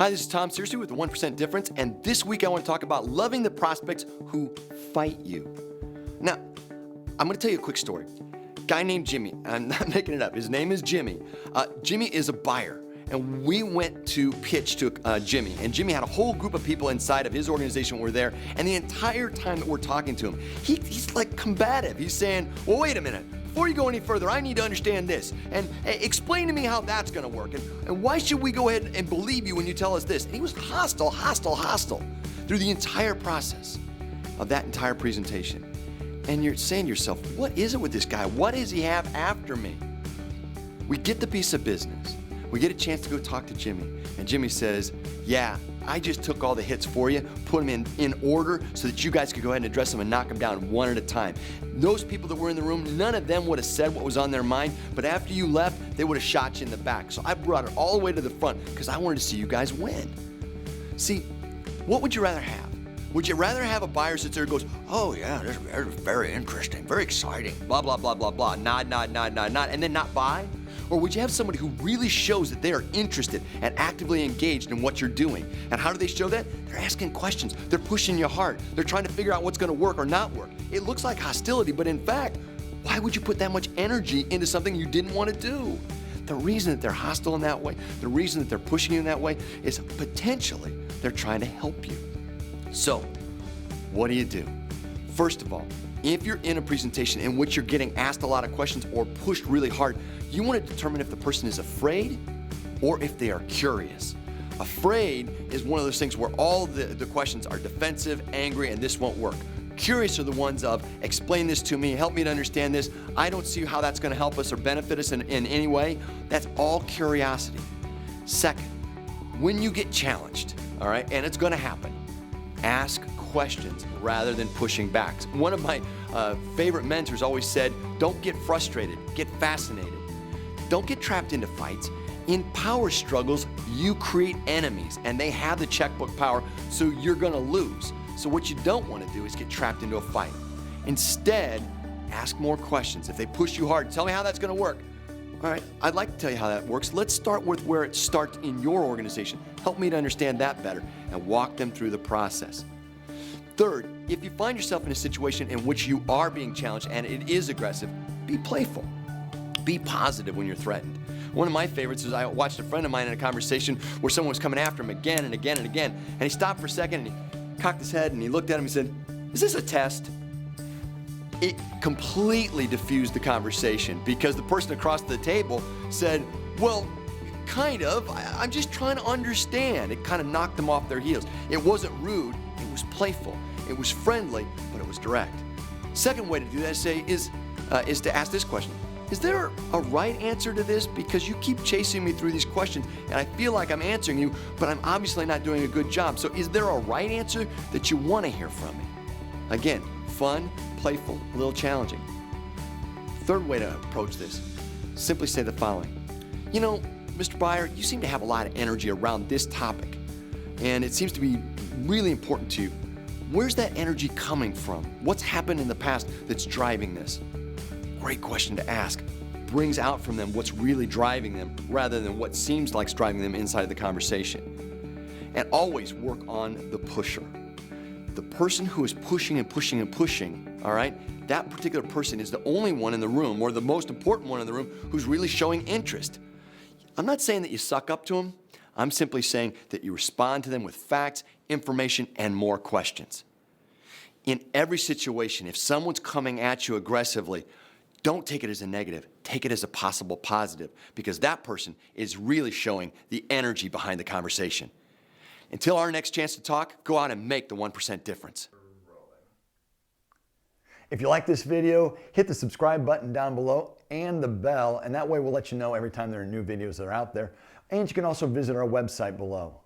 Hi, this is Tom Searcy with the 1% Difference, and this week I want to talk about loving the prospects who fight you. Now, I'm going to tell you a quick story. A guy named Jimmy, I'm not making it up, his name is Jimmy. Jimmy is a buyer, and we went to pitch to Jimmy, and Jimmy had a whole group of people inside of his organization were there, and the entire time that we're talking to him, he's like combative. He's saying, well, wait a minute. Before you go any further, I need to understand this, and explain to me how that's going to work, and why should we go ahead and believe you when you tell us this? And he was hostile through the entire process of that entire presentation. And you're saying to yourself, what is it with this guy? What does he have after me? We get the piece of business. We get a chance to go talk to Jimmy, and Jimmy says, yeah, I just took all the hits for you, put them in order so that you guys could go ahead and address them and knock them down one at a time. Those people that were in the room, none of them would have said what was on their mind, but after you left, they would have shot you in the back. So I brought it all the way to the front because I wanted to see you guys win. See, what would you rather have? Would you rather have a buyer sits there and goes, oh yeah, this is very interesting, very exciting, blah, blah, blah, blah, blah, nod, and then not buy? Or would you have somebody who really shows that they are interested and actively engaged in what you're doing? And how do they show that? They're asking questions. They're pushing you hard. They're trying to figure out what's going to work or not work. It looks like hostility, but in fact, why would you put that much energy into something you didn't want to do? The reason that they're hostile in that way, the reason that they're pushing you in that way is potentially they're trying to help you. So, what do? First of all, if you're in a presentation in which you're getting asked a lot of questions or pushed really hard, you want to determine if the person is afraid or if they are curious. Afraid is one of those things where all the questions are defensive, angry, and this won't work. Curious are the ones of, explain this to me, help me to understand this. I don't see how that's going to help us or benefit us in any way. That's all curiosity. Second, when you get challenged, all right, and it's going to happen, ask questions rather than pushing back. One of my favorite mentors always said, don't get frustrated, get fascinated. Don't get trapped into fights. In power struggles, you create enemies, and they have the checkbook power, so you're going to lose. So what you don't want to do is get trapped into a fight. Instead, ask more questions. If they push you hard, tell me how that's going to work. All right, I'd like to tell you how that works. Let's start with where it starts in your organization. Help me to understand that better and walk them through the process. Third, if you find yourself in a situation in which you are being challenged and it is aggressive, be playful. Be positive when you're threatened. One of my favorites is I watched a friend of mine in a conversation where someone was coming after him again and again and again, and he stopped for a second and he cocked his head and he looked at him and said, is this a test? It completely diffused the conversation because the person across the table said, well, kind of, I'm just trying to understand. It kind of knocked them off their heels. It wasn't rude, it was playful. It was friendly, but it was direct. Second way to do that is to ask this question. Is there a right answer to this? Because you keep chasing me through these questions and I feel like I'm answering you, but I'm obviously not doing a good job. So is there a right answer that you want to hear from me? Again, fun, playful, a little challenging. Third way to approach this, simply say the following. You know, Mr. Buyer, you seem to have a lot of energy around this topic, and it seems to be really important to you. Where's that energy coming from? What's happened in the past that's driving this? Great question to ask. Brings out from them what's really driving them rather than what seems like driving them inside of the conversation. And always work on the pusher. The person who is pushing and pushing and pushing, all right, that particular person is the only one in the room or the most important one in the room who's really showing interest. I'm not saying that you suck up to them. I'm simply saying that you respond to them with facts, information, and more questions. In every situation, if someone's coming at you aggressively, don't take it as a negative. Take it as a possible positive because that person is really showing the energy behind the conversation. Until our next chance to talk, go out and make the 1% difference. If you like this video, hit the subscribe button down below and the bell, and that way we'll let you know every time there are new videos that are out there. And you can also visit our website below.